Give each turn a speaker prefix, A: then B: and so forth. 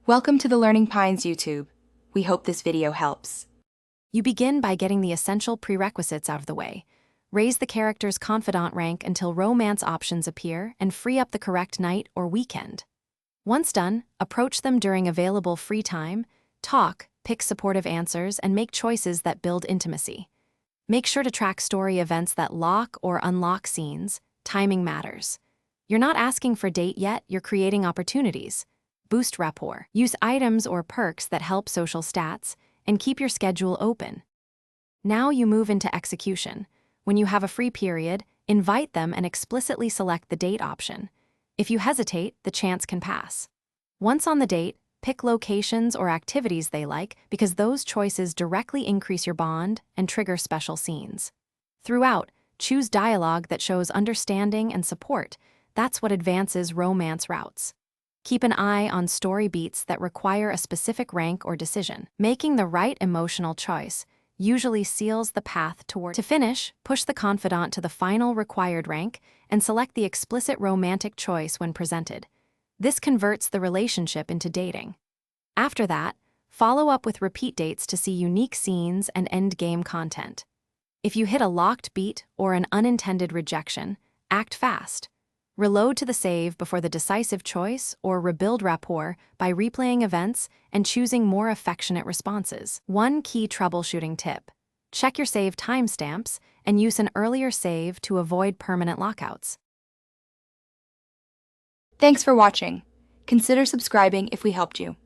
A: Welcome to the Learning Pines YouTube. We hope this video helps.
B: You begin by getting the essential prerequisites out of the way. Raise the character's confidant rank until romance options appear and free up the correct night or weekend. Once done, approach them during available free time, talk, pick supportive answers, and make choices that build intimacy. Make sure to track story events that lock or unlock scenes. Timing matters. You're not asking for a date yet, you're creating opportunities. Boost rapport. Use items or perks that help social stats, and keep your schedule open. Now you move into execution. When you have a free period, invite them and explicitly select the date option. If you hesitate, the chance can pass. Once on the date, pick locations or activities they like because those choices directly increase your bond and trigger special scenes. Throughout, choose dialogue that shows understanding and support. That's what advances romance routes. Keep an eye on story beats that require a specific rank or decision. Making the right emotional choice usually seals the path toward. To finish, push the confidant to the final required rank and select the explicit romantic choice when presented. This converts the relationship into dating. After that, follow up with repeat dates to see unique scenes and endgame content. If you hit a locked beat or an unintended rejection, act fast. Reload to the save before the decisive choice or rebuild rapport by replaying events and choosing more affectionate responses. One key troubleshooting tip: check your save timestamps and use an earlier save to avoid permanent lockouts.
A: Thanks for watching. Consider subscribing if we helped you.